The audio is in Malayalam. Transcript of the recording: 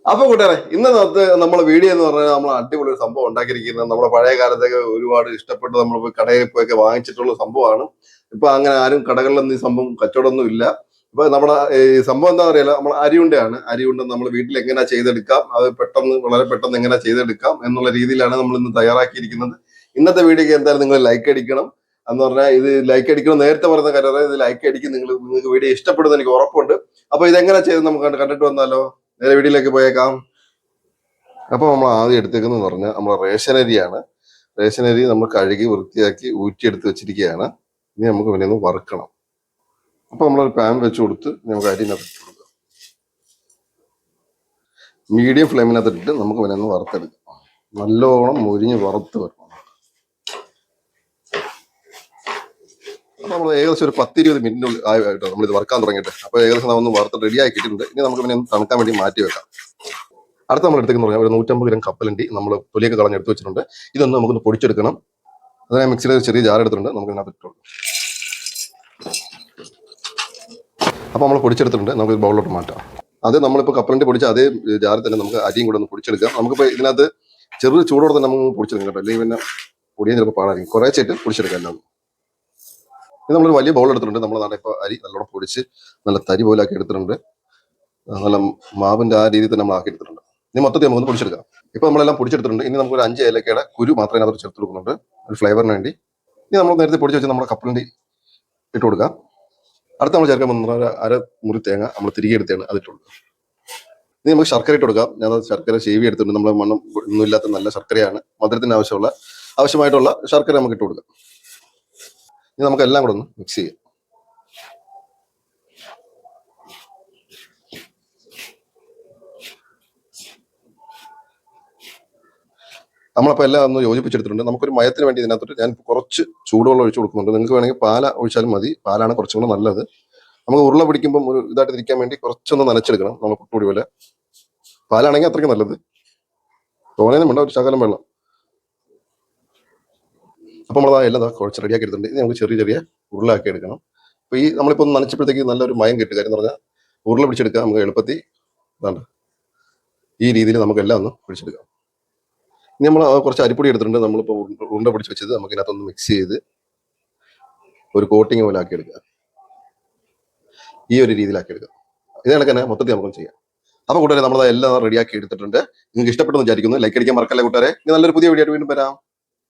അപ്പൊ കൂട്ടുകാരെ ഇന്നത്തെ നമ്മളെ വീഡിയോ എന്ന് പറഞ്ഞാൽ നമ്മൾ അടിപൊളി ഒരു സംഭവം ഉണ്ടാക്കിയിരിക്കുന്നത് നമ്മുടെ പഴയ കാലത്തൊക്കെ ഒരുപാട് ഇഷ്ടപ്പെട്ട് നമ്മൾ കടയിൽ പോയൊക്കെ വാങ്ങിച്ചിട്ടുള്ള സംഭവമാണ്. ഇപ്പൊ അങ്ങനെ ആരും കടകളിലൊന്നും ഈ സംഭവം കച്ചവടമൊന്നും ഇല്ല. ഇപ്പൊ നമ്മുടെ ഈ സംഭവം എന്താ അറിയാലോ, നമ്മൾ അരിയുണ്ടയാണ്. അരിയുണ്ട നമ്മൾ വീട്ടിൽ എങ്ങനെ ചെയ്തെടുക്കാം, അത് പെട്ടെന്ന് വളരെ പെട്ടെന്ന് എങ്ങനെ ചെയ്തെടുക്കാം എന്നുള്ള രീതിയിലാണ് നമ്മൾ ഇന്ന് തയ്യാറാക്കിയിരിക്കുന്നത്. ഇന്നത്തെ വീഡിയോക്ക് എന്തായാലും നിങ്ങൾ ലൈക്ക് അടിക്കണം എന്ന് പറഞ്ഞാൽ, ഇത് ലൈക്ക് അടിക്കണം നേരത്തെ പറയുന്ന കാര്യം, ഇത് ലൈക്ക് അടിക്കും. നിങ്ങൾക്ക് വീഡിയോ ഇഷ്ടപ്പെടുന്ന എനിക്ക് ഉറപ്പുണ്ട്. അപ്പൊ ഇതെങ്ങനെ ചെയ്ത് നമുക്ക് കണ്ടിട്ട് വന്നാലോ, നേരെ വീഡിയോയിലേക്ക് പോയേക്കാം. അപ്പൊ നമ്മൾ ആദ്യം എടുത്തേക്കെന്ന് പറഞ്ഞാൽ നമ്മുടെ റേഷൻ അരിയാണ്. റേഷൻ അരി നമ്മൾ കഴുകി വൃത്തിയാക്കി ഊറ്റിയെടുത്ത് വെച്ചിരിക്കുകയാണ്. ഇനി നമുക്ക് പിന്നെ ഒന്ന് വറുക്കണം. അപ്പൊ നമ്മളൊരു പാൻ വെച്ച് കൊടുത്ത് നമുക്ക് അരിനകത്ത് ഇട്ട് കൊടുക്കാം. മീഡിയം ഫ്ലെയിമിനകത്ത് ഇട്ടിട്ട് നമുക്ക് പിന്നെ ഒന്ന് വറുത്തെടുക്കാം. നല്ലോണം മൊരിഞ്ഞ് വറുത്ത് വരണം. അപ്പൊ നമ്മൾ ഏകദേശം ഒരു 10-20 മിനിറ്റിനുള്ളിൽ ആയിട്ടോ നമ്മളിത് വറുക്കാൻ തുടങ്ങിയിട്ട്. അപ്പൊ ഏകദേശം നമ്മൾ വറുത്ത് റെഡി ആക്കിയിട്ടുണ്ട്. ഇനി നമുക്ക് പിന്നെ തണുക്കാൻ വേണ്ടി മാറ്റി വെക്കാം. അടുത്ത നമ്മൾ എടുത്തേക്കെന്ന് പറഞ്ഞാൽ ഒരു 150 ഗ്രാം കപ്പലണ്ടി നമ്മൾ തൊലിയൊക്കെ കളഞ്ഞെടുത്ത് വെച്ചിട്ടുണ്ട്. ഇതൊന്ന് നമുക്കൊന്ന് പൊടിച്ചെടുക്കണം. അതിനെ മിക്സിയിൽ ഒരു ചെറിയ ജാർ എടുത്തിട്ടുണ്ട്, നമുക്ക് ഇതിനകത്ത് ഇട്ടു. അപ്പോൾ നമ്മൾ പൊടിച്ചെടുത്തിട്ടുണ്ട്, നമുക്ക് ബൗളിലോട്ട് മാറ്റാം. അത് നമ്മളിപ്പോൾ കപ്പലണ്ടി പൊടിച്ച അതേ ജാറിൽ തന്നെ നമുക്ക് അരിയും കൂടെ ഒന്ന് പൊടിച്ചെടുക്കാം. നമുക്കിപ്പോൾ ഇതിനകത്ത് ചെറു ചൂടോടെ തന്നെ നമുക്ക് പൊടിച്ചെടുക്കാം കേട്ടോ, അല്ലെങ്കിൽ പിന്നെ പൊടിയാൻ ചിലപ്പോൾ പാടായിരിക്കും. കുറേശ്ശായിട്ട് പൊടിച്ചെടുക്കാം എല്ലാം. ഇത് നമ്മളൊരു വലിയ ബൗൾ എടുത്തിട്ടുണ്ട്. നമ്മൾ നാളെ ഇപ്പോൾ അരി നല്ലോണം പൊടിച്ച് നല്ല തരി പോലാക്കി എടുത്തിട്ടുണ്ട്. നല്ല മാവിൻ്റെ ആ രീതിയിൽ തന്നെ നമ്മൾ ആക്കി എടുത്തിട്ടുണ്ട്. ഇനി മൊത്തത്തിൽ നമുക്കൊന്ന് പൊടിച്ചെടുക്കാം. ഇപ്പൊ നമ്മളെല്ലാം പൊടിച്ചെടുത്തിട്ടുണ്ട്. ഇനി നമുക്ക് ഒരു 5 ഏലക്കയുടെ കുരു മാത്രമേ അതിനകത്ത് ചേർത്ത് കൊടുക്കുന്നുണ്ട്, ഒരു ഫ്ലേവറിന് വേണ്ടി. ഇനി നമ്മൾ നേരത്തെ പൊടിച്ച് വെച്ച് നമ്മുടെ കപ്പലണ്ടി ഇട്ട് കൊടുക്കാം. അടുത്ത് നമ്മൾ ചേർക്കാൻ പോകുന്ന അര മുറി തേങ്ങ നമ്മൾ തിരികെ എടുത്താണ് അതിട്ട് കൊടുക്കുക. ഇനി നമുക്ക് ശർക്കര ഇട്ട് കൊടുക്കാം. ഞാൻ ശർക്കര ശേവി എടുത്തിട്ടുണ്ട്. നമ്മൾ മണ്ണം ഒന്നും ഇല്ലാത്ത നല്ല ശർക്കരയാണ്. മധുരത്തിന് ആവശ്യമായിട്ടുള്ള ശർക്കര നമുക്ക് ഇട്ട് കൊടുക്കാം. ഇനി നമുക്ക് എല്ലാം കൂടെ ഒന്ന് മിക്സ് ചെയ്യാം. നമ്മളപ്പോൾ എല്ലാം ഒന്ന് യോജിപ്പിച്ചെടുത്തിട്ടുണ്ട്. നമുക്കൊരു മയത്തിന് വേണ്ടി ഇതിനകത്തോട്ട് ഞാൻ കുറച്ച് ചൂടുവെള്ളം ഒഴിച്ചു കൊടുക്കുന്നുണ്ട്. നിങ്ങൾക്ക് വേണമെങ്കിൽ പാല ഒഴിച്ചാലും മതി, പാലാണ് കുറച്ചും കൂടെ നല്ലത്. നമുക്ക് ഉരുള പിടിക്കുമ്പോൾ ഒരു ഇതായിട്ട് തിരിക്കാൻ വേണ്ടി കുറച്ചൊന്ന് നനച്ചെടുക്കണം. നമ്മൾ പുട്ടുപൊടി പോലെ. പാലാണെങ്കിൽ അത്രയ്ക്ക് നല്ലത്. തോനെയൊന്നും വേണ്ട, ഒരു ശകലം വെള്ളം. അപ്പോൾ നമ്മൾ എല്ലാം കുറച്ച് റെഡിയാക്കി എടുത്തിട്ടുണ്ട്. ഇനി നമുക്ക് ചെറിയ ചെറിയ ഉരുളാക്കി എടുക്കണം. അപ്പോൾ ഈ നമ്മളിപ്പോൾ ഒന്ന് നനച്ചപ്പോഴത്തേക്ക് നല്ലൊരു മയം കിട്ടുക. കാര്യം എന്ന് പറഞ്ഞാൽ ഉരുള പിടിച്ചെടുക്കുക നമുക്ക് എളുപ്പത്തിൽ. ഇതാണ്ട് ഈ രീതിയിൽ നമുക്കെല്ലാം ഒന്ന് പിടിച്ചെടുക്കാം. ഇനി നമ്മൾ കുറച്ച് അരിപ്പൊടി എടുത്തിട്ടുണ്ട്. നമ്മളിപ്പോൾ ഉരുണ്ട പിടിച്ച് വെച്ചത് നമുക്ക് ഇതിനകത്തൊന്ന് മിക്സ് ചെയ്ത് ഒരു കോട്ടിങ് പോലെ ആക്കി എടുക്കുക. ഈ ഒരു രീതിയിലാക്കി എടുക്കുക. ഇത് കണക്ക് തന്നെ മൊത്തത്തിൽ നമുക്കൊന്ന് ചെയ്യാം. അപ്പോൾ കൂട്ടുകാരെ, നമ്മളത് എല്ലാം റെഡിയാക്കി എടുത്തിട്ടുണ്ട്. നിങ്ങൾക്ക് ഇഷ്ടപ്പെട്ടെന്ന് വിചാരിക്കുന്നു. ലൈക്ക് അടിക്കാൻ മറക്കല്ലേ കൂട്ടുകാരെ. ഇനി നല്ലൊരു പുതിയ വീഡിയോ ആയിട്ട് വീണ്ടും വരാം.